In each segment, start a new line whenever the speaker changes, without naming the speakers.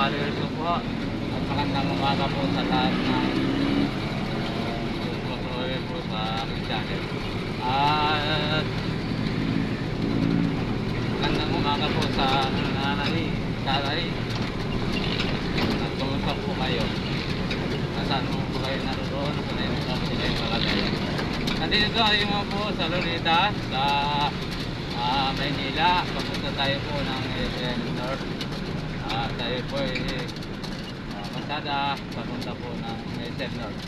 followers ko po. At magandang umaga po sa lahat ng tutuloy po sa aking channel. At magandang umaga po sa nanay, tatay. At kumusta po kayo? Nasaan po kayo naroon? Kung ano po kayo kalagayan? Nandito tayo po sa Luneta, sa Maynila. Papunta tayo po ng SM North. Tayo po ay Masada, papunta po ng SM North.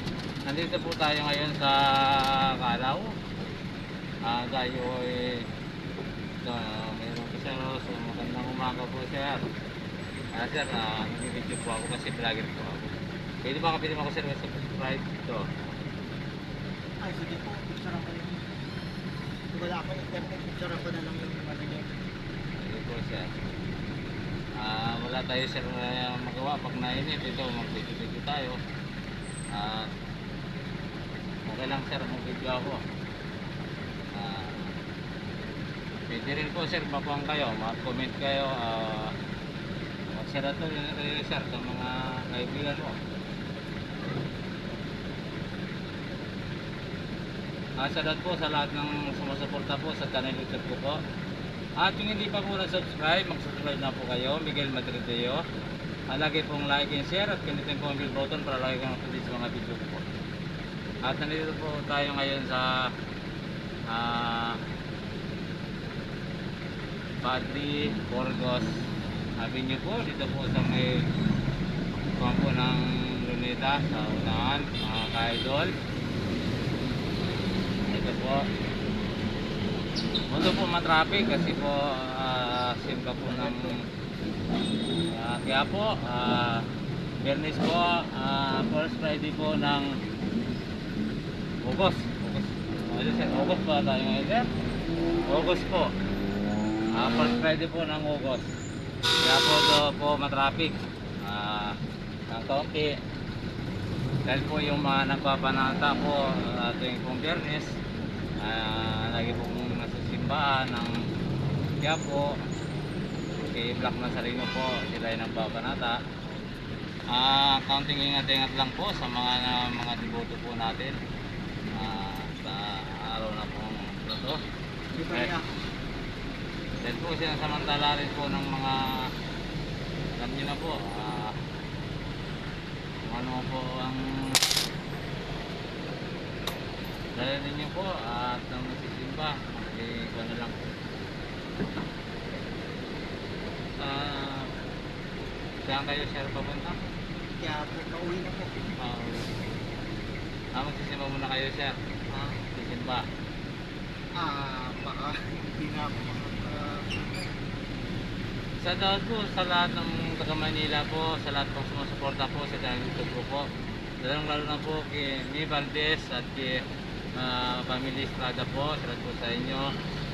Nandito po tayo ngayon sa Calao. Tayo ay mayroon po sir. So magandang umaga po sir. Sir, nag-video po ako kasi vlogger po ako. Pwede ba kapili mo ako sir sa subscribe ito?
Ay, sige po. Sarap pa rin. Wala akong internet. Sarap pa na lang yung ano niya.
Sige po sir. Wala tayo sir magawa pag nainit. Ito, mag-video tayo. Okay lang sir, mag-video ako. Pwede rin po sir, mapuang kayo. Mag-comment kayo. Mag-share ito sir sa mga kaibigan mo. Shoutout po sa lahat ng sumusuporta po sa channel YouTube ko po. At kung hindi pa po na-subscribe, mag-subscribe na po kayo. Miguel Madrideo. Lagi pong like and share at pinitin po ang bell button para lagi kang update sa mga video ko po. At nandito po tayo ngayon sa Padre Burgos Avenue po. Dito po sa may kampo ng Luneta sa unahan, mga ka-idol. Ito po. Mundo po matraffic kasi po simba po ng kaya po Bernis po first Friday po ng August pa tayo ngayon August po first Friday po ng August kaya po ito po matraffic ng kaunti dahil po yung mga nagpapanata po ating pong Bernis lagi pong nasusimbahan ng Quiapo kay Black Nazareno po sila yung nagpapanata. Counting ingat-ingat lang po sa mga devoto po natin sa araw na po ito. Dahil po sinasamantala rin po ng mga alam nyo na po ano po ang dahil ninyo po at ang nasisimba ikaw na lang po saan kayo sir papunta?
Kaya po, pauwi na po.
Magsisimba muna kayo sir sisimba
Baka hindi na ako
sa lahat po sa lahat ng taga Manila po sa lahat pong sumusuporta po sa channel YouTube ko po lalo na po kay Mi Valdez at kay Family Estrada po salamat po sa inyo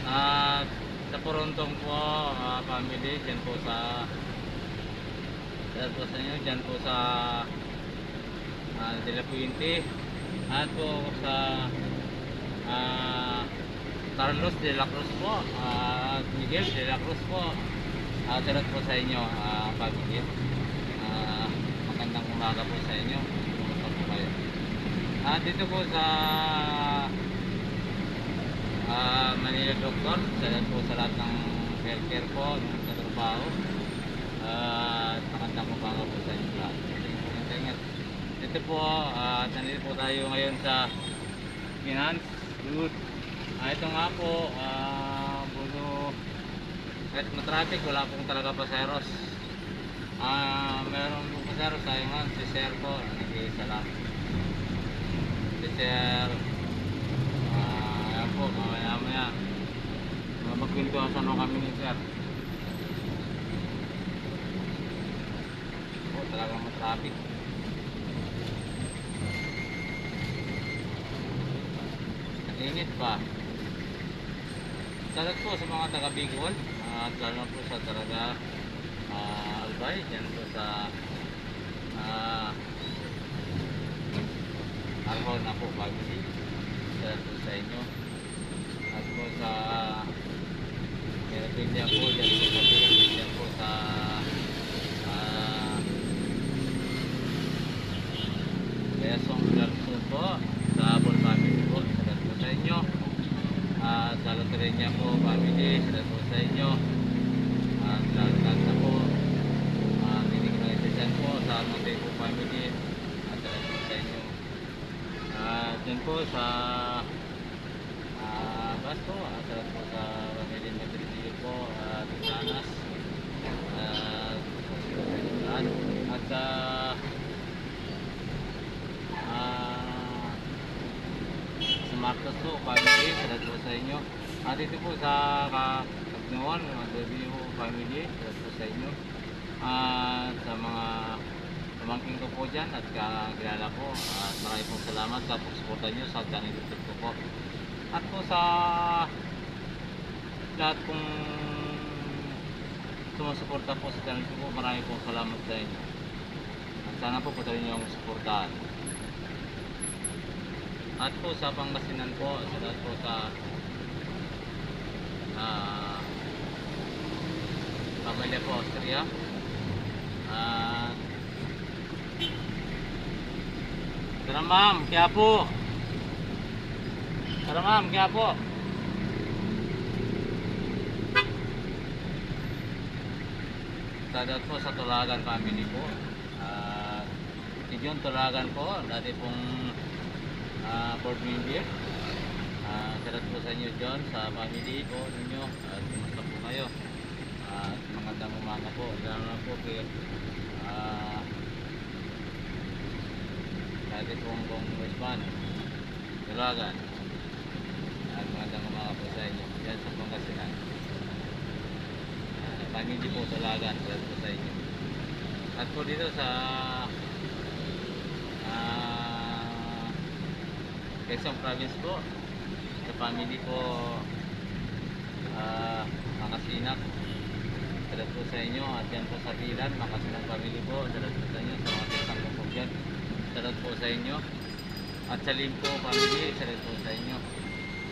at sa Porontong po family dyan po sa salamat po sa inyo dyan po sa De La Puente at po sa Carlos de la Cruz po at Miguel de la Cruz po salamat po sa inyo family magandang umaga po sa inyo kumusta po kayo dito po sa Manila Doctor salamat po sa lahat ng healthcare po sa trabaho magandang umaga po sa inyo lahat ito po nandito po tayo ngayon sa Finance Good ito nga po kahit matraffic wala pong talaga paseros meron pong paseros tayo nga si Sir po nag-iisa lang si Sir ayan po mamaya magkwentuhan sa ano kami ni Sir po talagang matraffic init pa salat po sa mga taga Bicol at lalo po sa talaga Albay dyan po sa Arhon na po family salat po sa inyo at po sa Pilya po dyan po sa Estrella po family, shout out po sa inyo. At lahat na po, hindi ko nag-session po sa Almonte po family. At shout out po sa inyo. At yan po sa Basto, at shout out po sa family Madrid po, at Sanas. At sa Marcos po, family, shout out po sa inyo. At dito po sa Kagnawan, review family, shout out po sa inyo. At sa mga pamangking ko po dyan at kakilala ko, at maraming pong salamat sa pagsuporta nyo sa channel YouTube ko po. At po sa lahat kong sumusuporta po sa channel ko po, maraming pong salamat sa inyo. At sana po patuloy nyo akong suportahan. At po sa Pangasinan po, salamat po sa pamilya po Austria. Tara ma'am, kaya po. Tara ma'am, kaya po. Salamat po sa Tulagan family po. Si John Tulagan po, dati pong board member. Salamat po sa inyo John, sa family po ninyo. At kumusta po kayo? At magandang umaga po. Lalo na po kay dati pong congressman Tulagan. At magandang umaga po sa inyo. Yan sa Pangasinan. Family po Tulagan. Salamat po sa inyo. At po dito sa Quezon Province po, sa family po Makasinak, salamat po sa inyo. At yan po sa Pilan, Makasinak family po, salamat po sa inyo. Sa mga kisang po dyan, salamat po sa inyo. At sa Limpo family, salamat po sa inyo.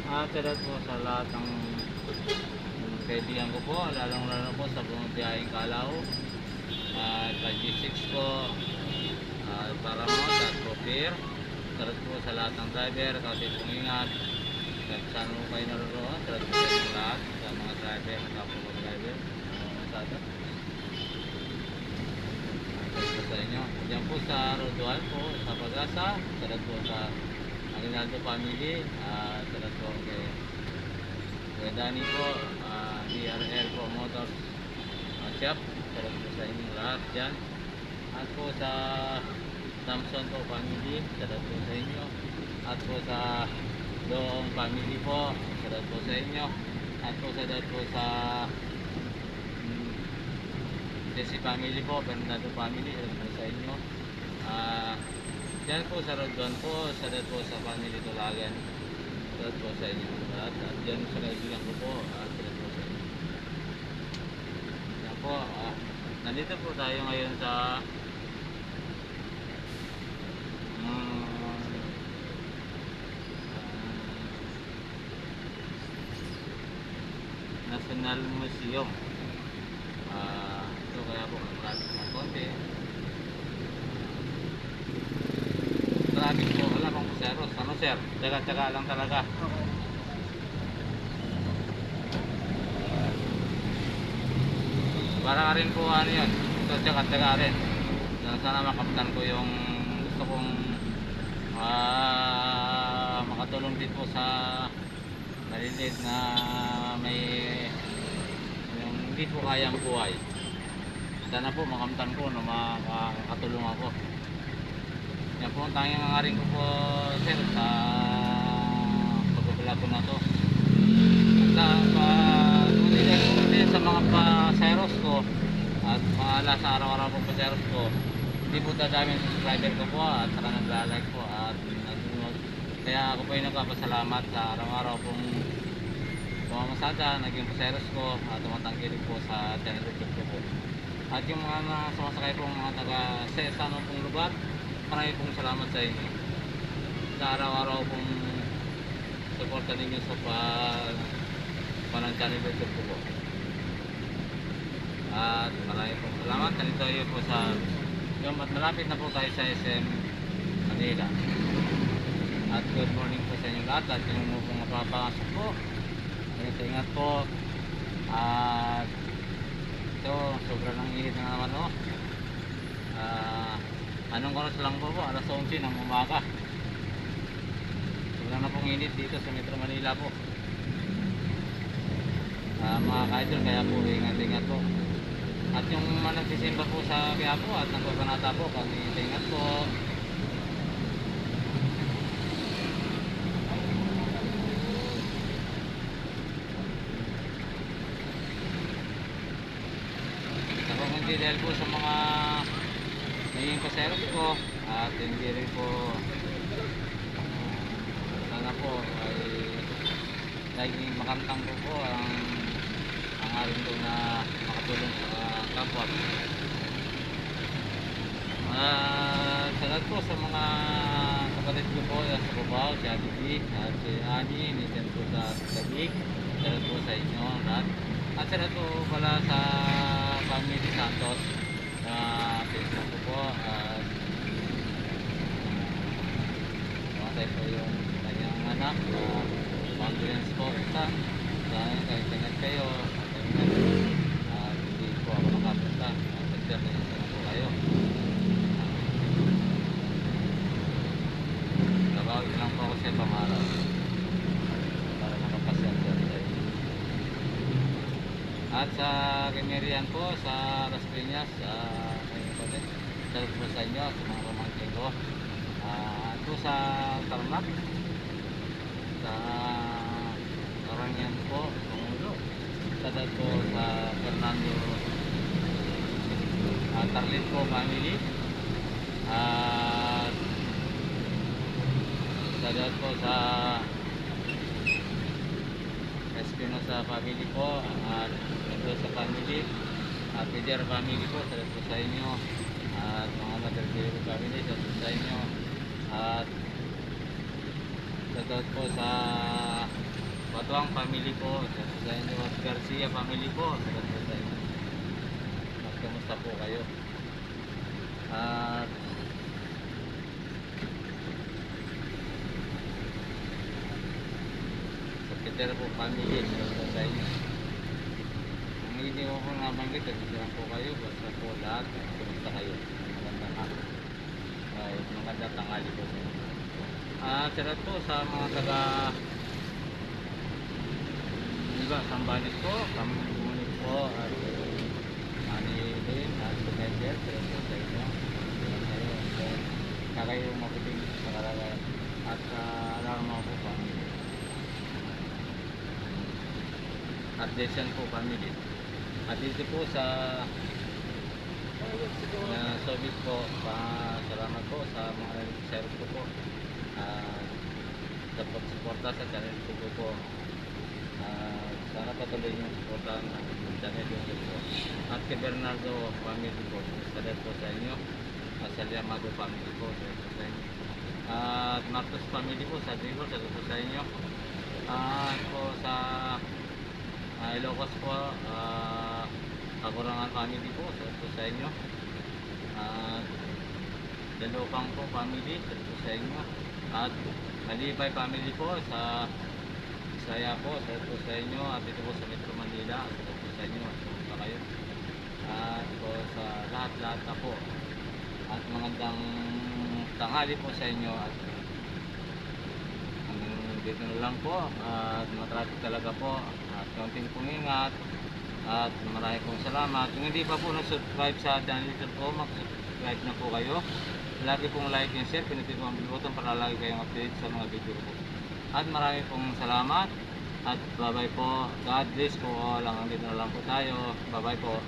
At salamat po sa lahat ng kaibigan ko po, lalong lalo po sa bumabiyahing Calao, at G6 po, Paramount at Proper. Salamat po sa lahat ng driver, kasi pong ingat. Saan mo kayo naroon, salamat po sa inyo lahat, sa mga driver, kapwa driver, mga masada. Salamat po sa inyo. Diyan po sa Rodual po, sa Pag-asa, salamat po sa Aguinaldo family, salamat po kay Danny po, DRL po Motors Shop, salamat po sa inyo lahat dyan. At po sa Samson po family, salamat po sa inyo. At po sa Doong family po, salamat po sa inyo. At po salamat po sa Desi family po, Fernando family, salamat po sa inyo. Diyan po sa Rodon po, salamat po sa family Tulagan, salamat po sa inyo lahat. At diyan sa kaibigan ko po, salamat po sa inyo. Yan po, nandito po tayo ngayon sa National Museum. So kaya po traffic ng konti. Traffic po, wala pang paseros. Ano sir? Tsaga-tsaga lang talaga. Para ka rin po ano yun. So tsaga-tsaga rin. Sana makamtan ko yung gusto kong makatulong din po sa maliliit na may yung hindi po kayang buhay. Sana po makamtan ko na makatulong ako. Yan po ang tanging hangarin ko po sir sa pagbablog ko na to. At sa mga paseros ko at mga sa araw-araw po paseros ko, hindi po dadami yung subscriber ko po at saka nagla-like po at nag-nood. Kaya ako po yung nagpapasalamat sa araw-araw pong pumamasada, naging paseros ko at tumatangkilig po sa channel YouTube ko po. At yung mga sumasakay pong mga taga sa anong pong lugar, maraming pong salamat sa inyo. Sa araw-araw pong suporta ninyo sa panang channel YouTube ko po. At maraming pong salamat. Nandito tayo po sa at malapit na po tayo sa SM Manila. At good morning po sa inyo lahat. At yung mo pong mapapasok po sa ingat po. At ito, sobrang ang init na naman oh. Anong oras lang po 11 ng umaga. Sobrang na pong init dito sa Metro Manila po. Mga kaidol, kaya po ingat-ingat po. At yung mga nagsisimba po sa Quiapo at nagpapanata po, kami ingat po. Ako hindi dahil po sa mga naging paseros ko at hindi rin po sana po ay naging makantang po ang arin ko na makatulong sa kapwa. Salamat po sa mga kapatid ko po sa Cubao, si Ate B, at si Ani, nandyan po sa Tabi. Salamat po sa inyo lahat. At salamat po pala sa family Santos na Facebook ko po. At matay po yung kanyang anak. Confidence po isa. Kahit kayo. At hindi po ako nakapunta. Pagdar na isa na po kayo. Nabawin lang po ako sa ibang araw para makapasyal sa inyo. At sa Gemerian po sa Las Piñas, salut po sa inyo sa mga pamangkin ko. At po sa Tarlac, sa Karangian po, Pangulo. Salut po sa Fernando Tarlin po family. At salut po sa Espinosa family po. At sa family at Pider family po, salut po sa inyo. At mga Madalgero family, salut po sa inyo. At salut po sa Batuang family po, salut po sa inyo. At Garcia family po, salut po sa inyo. At kamusta po kayo? At sa Pider po family, salut po sa inyo. Hindi ko kung nabanggit, nagsilang po kayo, basta po lahat, kumusta kayo, magandang hapon, ay magandang tanghali po. Salat po sa mga taga diba, Sambales po, Kamunit po, at Ani din, at Pagkajer, salat po sa inyo, kakayo mabuting pakalagayan, at alarm mga po family, at Desan po family. At dito po sa Soviet po, salamat po sa mga nag-service ko po. Sa pag-suporta sa channel ko po. Sana patuloy yung suportahan ng channel ko po. At kay Bernardo family po, salamat po sa inyo. Sa Liamago family po, salamat po sa inyo. At Marcos family po, sa Digo, salamat po sa inyo. At po sa Ilocos po, Kakurangan family po, salut po sa inyo. At Dalupang po family, salut po sa inyo. At Malibay family po sa Bisaya po, salut po sa inyo. At dito po sa Metro Manila, salut po sa inyo. At kumusta kayo? At po sa lahat-lahat na po. At magandang tanghali po sa inyo. At dito na lang po. At matraffic talaga po. At kaunting pumingat. At marami pong salamat. Kung hindi pa po na-subscribe sa channel nito po, mag-subscribe na po kayo. Lagi pong like and share, pinutin po ang bell button para lagi kayong update sa mga video po. At marami pong salamat. At bye bye po. God bless po all. Hanggang dito na lang po tayo. Bye bye po.